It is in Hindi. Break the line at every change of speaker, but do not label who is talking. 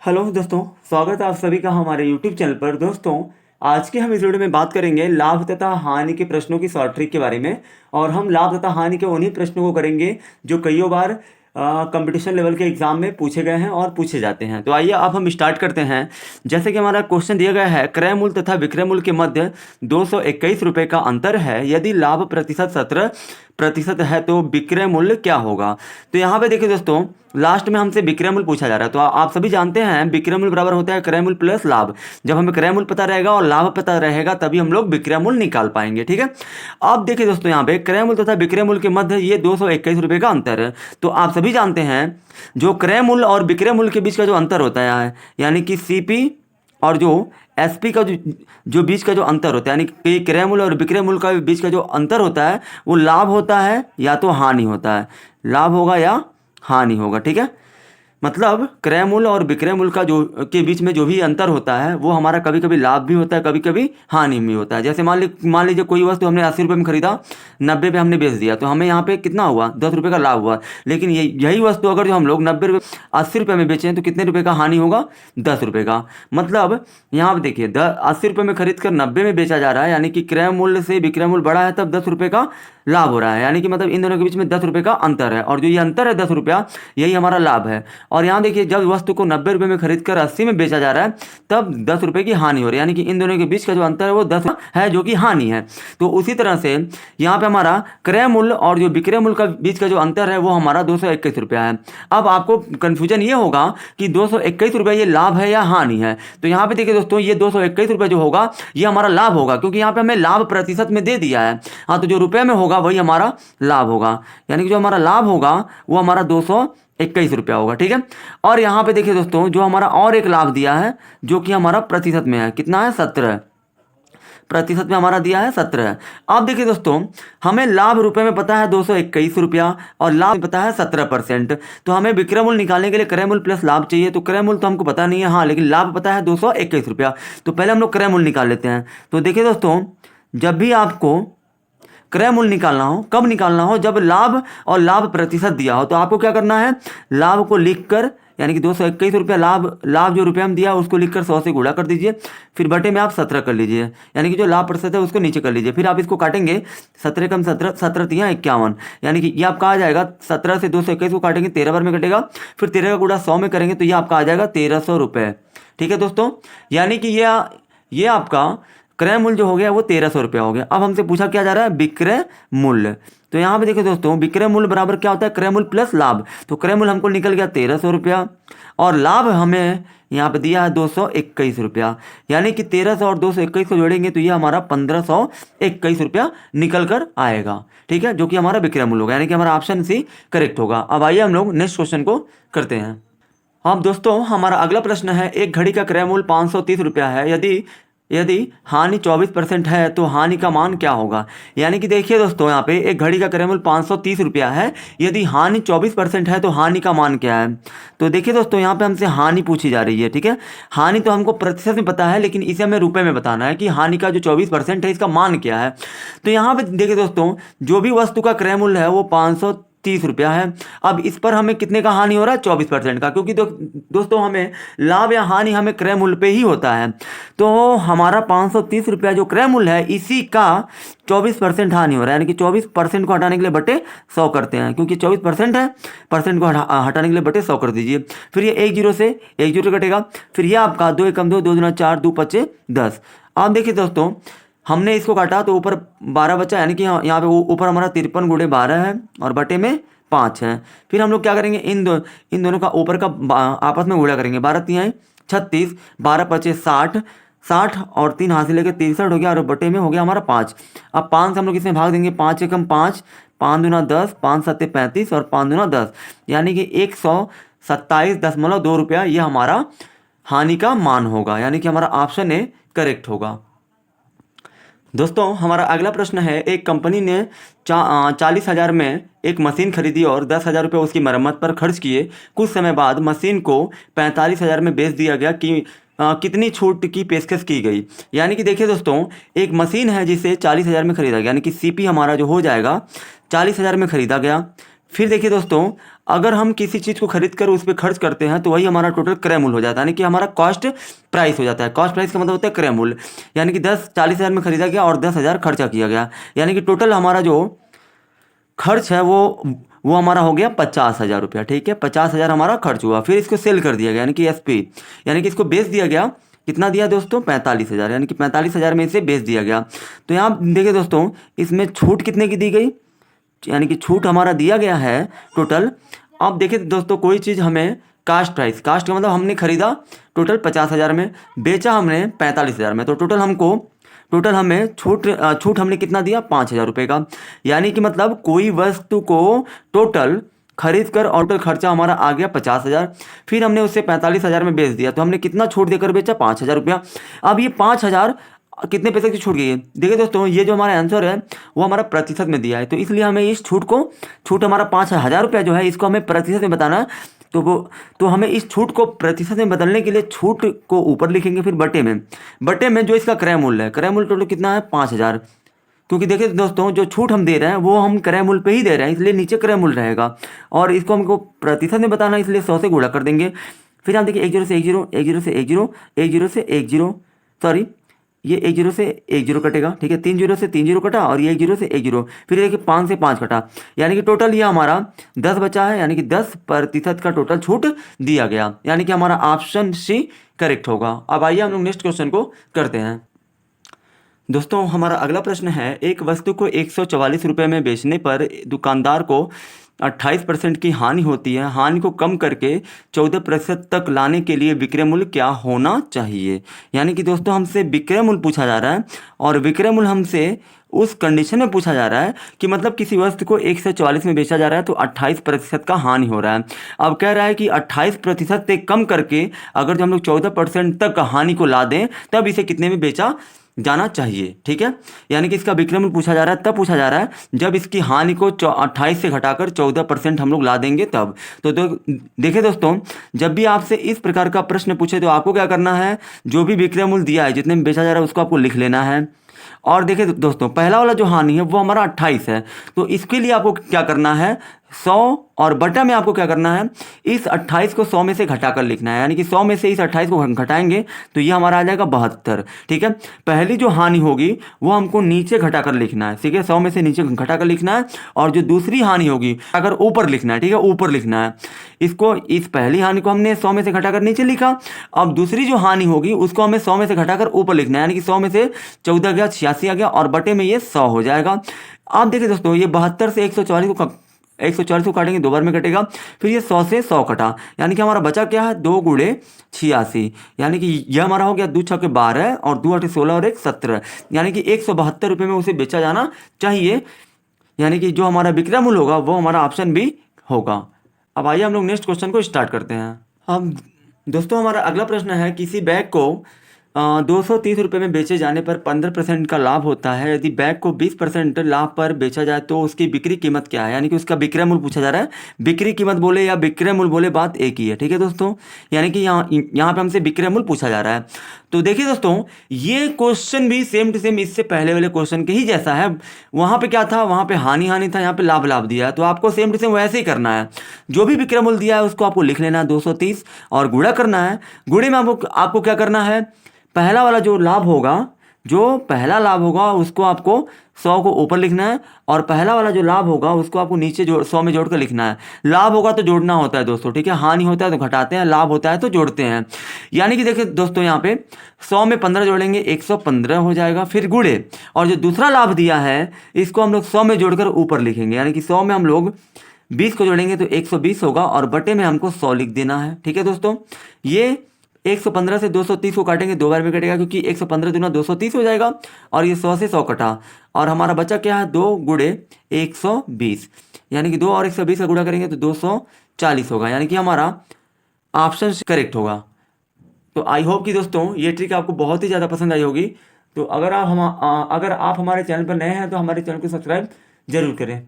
हेलो दोस्तों, स्वागत है आप सभी का हमारे YouTube चैनल पर। दोस्तों, आज के हम इस वीडियो में बात करेंगे लाभ तथा हानि के प्रश्नों की शॉर्ट ट्रिक के बारे में। और हम लाभ तथा हानि के उन्हीं प्रश्नों को करेंगे जो कईयों बार कंपटीशन लेवल के एग्जाम में पूछे गए हैं और पूछे जाते हैं। तो आइए अब हम स्टार्ट करते हैं। जैसे कि हमारा क्वेश्चन दिया गया है, क्रय मूल्य तथा विक्रय मूल्य के मध्य 221 रुपये का अंतर है। यदि लाभ प्रतिशत 17% है तो विक्रय मूल्य क्या होगा। तो यहाँ पे देखिए दोस्तों, लास्ट में हमसे विक्रय मूल्य पूछा जा रहा है। तो आप सभी जानते हैं विक्रय मूल्य बराबर होता है क्रय मूल्य प्लस लाभ। जब हमें क्रय मूल्य पता रहेगा और लाभ पता रहेगा तभी हम लोग विक्रय मूल्य निकाल पाएंगे। ठीक है, अब देखिए दोस्तों, यहाँ पे क्रय मूल्य तथा विक्रय मूल्य के मध्य ये 221 रुपये का अंतर है। तो आप सभी जानते हैं जो क्रय मूल्य और विक्रय मूल्य के बीच का जो अंतर होता है, यानी कि सीपी और जो एसपी का जो बीच का जो अंतर होता है, यानी कि क्रय मूल्य और विक्रय मूल्य का बीच का जो अंतर होता है वो लाभ होता है या तो हानि होता है। लाभ होगा या हानि होगा। ठीक है, मतलब क्रय मूल्य और विक्रय मूल्य का जो के बीच में जो भी अंतर होता है वो हमारा कभी कभी लाभ भी होता है, कभी कभी हानि भी होता है। जैसे मान लीजिए कोई वस्तु हमने 80 रुपये में खरीदा, 90 पे हमने बेच दिया, तो हमें यहाँ पे कितना हुआ, 10 रुपये का लाभ हुआ। लेकिन यही वस्तु अगर जो हम लोग 80 रुपये में बेचें तो कितने रुपये का हानि होगा, 10 रुपये का। मतलब यहाँ पे देखिए 80 रुपये में खरीद कर 90 में बेचा जा रहा है, यानी कि क्रय मूल्य से विक्रय मूल्य बड़ा है तब 10 रुपये का लाभ हो रहा है। यानी कि मतलब इन दोनों के बीच में 10 रुपये का अंतर है, और जो ये अंतर है 10 रुपया, यही हमारा लाभ है। और यहाँ देखिए जब वस्तु को 90 रुपये में खरीद कर 80 में बेचा जा रहा है तब 10 रुपये की हानि हो रही है, यानी कि इन दोनों के बीच का जो अंतर है वो 10 है, जो कि हानि है। तो उसी तरह से यहाँ पे हमारा क्रय मूल्य और जो विक्रय मूल्य का बीच का जो अंतर है वो हमारा 221 रुपया है। अब आपको कन्फ्यूजन ये होगा कि 221 रुपये ये लाभ है या हानि है। तो यहाँ पे देखिए दोस्तों, ये 221 रुपये जो होगा ये हमारा लाभ होगा, क्योंकि यहाँ पे हमें लाभ प्रतिशत में दे दिया है। हाँ, तो जो रुपये में होगा वही हमारा लाभ होगा, यानी कि जो हमारा लाभ होगा वो हमारा 221 रुपया होगा। ठीक है, और यहाँ पे देखिए दोस्तों, जो हमारा और एक लाभ दिया है जो कि हमारा प्रतिशत में है, कितना है, 17 प्रतिशत में हमारा दिया है 17। अब देखिए दोस्तों, हमें लाभ रुपए में पता है 221 रुपया और लाभ पता है 17%। तो हमें विक्रय मूल्य निकालने के लिए क्रय मूल्य प्लस लाभ चाहिए। तो क्रय मूल्य तो हमको पता नहीं है, हाँ, लेकिन लाभ पता है 221 रुपया। तो पहले हम लोग क्रय मूल्य निकाल लेते हैं। तो देखिए दोस्तों, जब भी आपको क्रय मूल्य निकालना हो, कब निकालना हो, जब लाभ और लाभ प्रतिशत दिया हो। तो आपको क्या करना है, लाभ को लिखकर, यानी कि 221 रुपया लाभ जो रुपया में दिया उसको लिखकर 100 से गुणा कर दीजिए, फिर बटे में आप 17 कर लीजिए, यानी कि जो लाभ प्रतिशत है उसको नीचे कर लीजिए। फिर आप इसको काटेंगे, 17 कम 17, 17 तिया 51, यानी कि ये आपका आ जाएगा 17 से 221 को काटेंगे 13 बार में कटेगा, फिर 13 का गुणा 100 में करेंगे तो ये आपका आ जाएगा 1300 रुपये। ठीक है दोस्तों, यानी कि ये आपका क्रय मूल्य जो हो गया वो 1300 रुपया हो गया। अब हमसे पूछा क्या जा रहा है, विक्रय मूल्य। तो यहाँ पे देखो दोस्तों, विक्रय मूल्य बराबर क्या होता है, क्रय मूल्य प्लस लाभ। तो क्रय मूल्य हमको निकल गया 1300 रुपया और लाभ हमें यहाँ पे दिया है 221 रुपया, यानी कि 1300 और 221 को जोड़ेंगे तो ये हमारा 1521 रुपया निकल कर आएगा। ठीक है, जो कि हमारा विक्रय मूल्य होगा, यानी कि हमारा ऑप्शन सी करेक्ट होगा। अब आइए हम लोग नेक्स्ट क्वेश्चन को करते हैं। अब दोस्तों, हमारा अगला प्रश्न है, एक घड़ी का क्रय मूल्य 530 रुपया है। यदि हानि 24% है तो हानि का मान क्या होगा। यानी कि देखिए दोस्तों, यहाँ पे एक घड़ी का क्रय मूल्य 530 रुपया है, यदि हानि 24% है तो हानि का मान क्या है। तो देखिए दोस्तों, यहाँ पे हमसे हानि पूछी जा रही है। ठीक है, हानि तो हमको प्रतिशत में पता है, लेकिन इसे हमें रुपए में बताना है कि हानि का जो 24% है इसका मान क्या है। तो यहाँ पे देखिए दोस्तों, जो भी वस्तु का क्रय मूल्य है वो 530 रुपया है। अब इस पर हमें कितने का हानि हो रहा है, 24% का, क्योंकि दोस्तों हमें लाभ या हानि हमें क्रय मूल्य पे ही होता है। तो हमारा 530 रुपया जो क्रय मूल्य है इसी का 24% हानि हो रहा है, यानी कि 24% को हटाने के लिए बटे 100 करते हैं, क्योंकि 24% है, परसेंट को हटाने के लिए बटे 100 कर दीजिए। फिर ये 1 जीरो से 1 जीरो कटेगा, फिर ये आपका 2 एकम 2, 2 दूना 4, 2 पचे 10। अब देखिए दोस्तों, हमने इसको काटा तो ऊपर 12 बचा, यानी कि यहाँ पे ऊपर हमारा 53 गुणे 12 है और बटे में 5 है। फिर हम लोग क्या करेंगे, इन दोनों का ऊपर का आपस में गुणा करेंगे, 12 तिहाई 36, 12 पचे 60, 60 और 3 हाथ से लेकर 63 हो गया और बटे में हो गया हमारा 5। अब 5 से हम लोग इसमें भाग देंगे, 5 एकम 5, 5 दूना 10, 5 सत्ते 35 और 5 दूना 10, यानी कि 127.2 रुपया ये हमारा हानि का मान होगा, यानी कि हमारा ऑप्शन ए करेक्ट होगा। दोस्तों, हमारा अगला प्रश्न है, एक कंपनी ने 40,000 में एक मशीन खरीदी और 10,000 रुपये उसकी मरम्मत पर खर्च किए। कुछ समय बाद मशीन को 45,000 में बेच दिया गया कि कितनी छूट की पेशकश की गई। यानी कि देखिए दोस्तों, एक मशीन है जिसे 40,000 में खरीदा गया, यानी कि सीपी हमारा जो हो जाएगा 40,000 में खरीदा गया, फिर देखिए दोस्तों, अगर हम किसी चीज़ को खरीद कर उस पर खर्च करते हैं तो वही हमारा टोटल क्रय मूल्य हो जाता है, यानी कि हमारा कॉस्ट प्राइस हो जाता है। कॉस्ट प्राइस का मतलब होता है क्रय मूल्य, यानी कि 40,000 में खरीदा गया और 10,000 खर्चा किया गया, यानी कि टोटल हमारा जो खर्च है वो हमारा हो गया 50,000 रुपया। ठीक है, 50,000 हमारा खर्च हुआ। फिर इसको सेल कर दिया गया, यानी कि SP, यानी कि इसको बेच दिया गया। कितना दिया दोस्तों? 45,000, यानी कि 45,000 में इसे बेच दिया गया। तो यहाँ देखिए दोस्तों, इसमें छूट कितने की दी गई, यानी कि छूट हमारा दिया गया है टोटल। अब देखिए दोस्तों, कोई चीज़ हमें कास्ट प्राइस, कास्ट का मतलब हमने खरीदा टोटल 50,000 में, बेचा हमने 45,000 में, तो टोटल हमें छूट हमने कितना दिया? 5,000 रुपये का। यानी कि मतलब कोई वस्तु को टोटल खरीद कर और टोटल खर्चा हमारा आ गया 50,000, फिर हमने उसे 45,000 में बेच दिया, तो हमने कितना छूट देकर बेचा? 5,000 रुपया। अब ये 5,000 कितने पैसे की छूट गई है? देखिए दोस्तों, ये जो हमारा आंसर है वो हमारा प्रतिशत में दिया है, तो इसलिए हमें इस छूट हमारा 5,000 रुपया जो है, इसको हमें प्रतिशत में बताना है। तो हमें इस छूट को प्रतिशत में बदलने के लिए छूट को ऊपर लिखेंगे, फिर बटे में जो इसका क्रय मूल्य है, क्रय मूल्य टोटल कितना है? 5,000। क्योंकि देखिए दोस्तों, जो छूट हम दे रहे हैं वो हम क्रय मूल्य पे ही दे रहे हैं, इसलिए नीचे क्रय मूल्य रहेगा, और इसको हमको प्रतिशत में बताना है, इसलिए 100 से गुणा कर देंगे। फिर आप देखिए 10 से 10, 10 से 10, 10 से 10, सॉरी, ये 10 से 10 कटेगा। ठीक है, 30 से 30 कटा, और ये 10 से 10, फिर देखिए 5 से 5 कटा, यानी कि टोटल ये हमारा 10 बचा है, यानी कि 10% का टोटल छूट दिया गया, यानी कि हमारा ऑप्शन C करेक्ट होगा। अब आइए हम लोग नेक्स्ट क्वेश्चन को करते हैं। दोस्तों, हमारा अगला प्रश्न है, एक वस्तु को 144 रुपये में बेचने पर दुकानदार को 28% की हानि होती है। हानि को कम करके 14% तक लाने के लिए विक्रय मूल्य क्या होना चाहिए? यानी कि दोस्तों, हमसे विक्रय मूल्य पूछा जा रहा है, और विक्रय मूल्य हमसे उस कंडीशन में पूछा जा रहा है कि मतलब किसी वस्तु को 144 में बेचा जा रहा है तो 28% का हानि हो रहा है। अब कह रहा है कि 28% से कम करके अगर जो हम लोग 14% तक हानि को ला दें तब इसे कितने में बेचा जाना चाहिए। ठीक है, यानी कि इसका विक्रय मूल्य पूछा जा रहा है, तब पूछा जा रहा है जब इसकी हानि को 28 से घटाकर 14% हम लोग ला देंगे तब। तो देखिए दोस्तों, जब भी आपसे इस प्रकार का प्रश्न पूछे तो आपको क्या करना है, जो भी विक्रय मूल्य दिया है, जितने में बेचा जा रहा है, उसको आपको लिख लेना है। और देखिए दोस्तों, पहला वाला जो हानि है वो हमारा 28 है, तो इसके लिए आपको क्या करना है, 100 और बटा में आपको क्या करना है, इस 28 को 100 में से घटाकर लिखना है, यानी कि 100 में से इस 28 को घटाएंगे तो ये हमारा आ जाएगा 72। ठीक है, पहली जो हानि होगी वो हमको नीचे घटाकर लिखना है। ठीक है, 100 में से नीचे घटाकर लिखना है, और जो दूसरी हानि होगी अगर ऊपर लिखना है। ठीक है, ऊपर लिखना है इसको, इस पहली हानि को हमने 100 में से घटाकर नीचे लिखा, अब दूसरी जो हानि होगी उसको हमें 100 में से घटाकर ऊपर लिखना है, यानी कि 100 में से 14 गया, 86 आ गया, और बटे में ये 100 हो जाएगा। आप देखिए दोस्तों, ये 72 से 140 को काटेंगे, 2 बार में कटेगा, फिर ये 100 से 100 कटा, यानी कि हमारा बचा क्या है, 2 गुणे 86, यानी कि यह हमारा हो गया 2 छक्के 12 और 2 8 16 और 1 17, यानी कि 172 रुपये में उसे बेचा जाना चाहिए, यानी कि जो हमारा विक्रय मूल्य होगा वो हमारा ऑप्शन B होगा। अब आइए हम लोग नेक्स्ट क्वेश्चन को स्टार्ट करते हैं। अब दोस्तों, हमारा अगला प्रश्न है, किसी बैग को 230 रुपये में बेचे जाने पर 15% का लाभ होता है। यदि बैग को 20% लाभ पर बेचा जाए तो उसकी बिक्री कीमत क्या है? यानी कि उसका विक्रय मूल्य पूछा जा रहा है, बिक्री कीमत बोले या विक्रय मूल्य बोले बात एक ही है। ठीक है दोस्तों, यानी कि यहाँ पे हमसे विक्रय मूल्य पूछा जा रहा है। तो देखिए दोस्तों, ये क्वेश्चन भी सेम टू सेम इससे पहले वाले क्वेश्चन के ही जैसा है। वहाँ पे क्या था, वहाँ पे हानि था, यहाँ पे लाभ दिया है, तो आपको सेम टू सेम वैसे ही करना है। जो भी विक्रय मूल्य दिया है उसको आपको लिख लेना है 230 और गुणा करना है। गुणे में आपको क्या करना है, पहला वाला जो लाभ होगा, जो पहला लाभ होगा उसको आपको 100 को ऊपर लिखना है, और पहला वाला जो लाभ होगा उसको आपको नीचे 100 में जोड़ कर लिखना है। लाभ होगा तो जोड़ना होता है दोस्तों, ठीक है, हानि होता है तो घटाते हैं, लाभ होता है तो जोड़ते हैं। यानी कि देखिए दोस्तों, यहाँ पे 100 में 15 जोड़ेंगे, 115 हो जाएगा, फिर गुणे, और जो दूसरा लाभ दिया है इसको हम लोग 100 में जोड़कर ऊपर लिखेंगे, यानी कि 100 में हम लोग 20 को जोड़ेंगे तो 120 होगा, और बटे में हमको 100 लिख देना है। ठीक है दोस्तों, ये 115 से 230 को काटेंगे, 2 बार में कटेगा, क्योंकि 115 दूना 230 हो जाएगा, और ये 100 से 100 कटा, और हमारा बचा क्या है, 2 गुणे 120, यानी कि 2 और 120 का गुणा करेंगे तो 240 होगा, यानी कि हमारा ऑप्शन करेक्ट होगा। तो आई होप कि दोस्तों ये ट्रिक आपको बहुत ही ज़्यादा पसंद आई होगी। तो अगर आप हमारे चैनल पर नए हैं तो हमारे चैनल को सब्सक्राइब जरूर करें।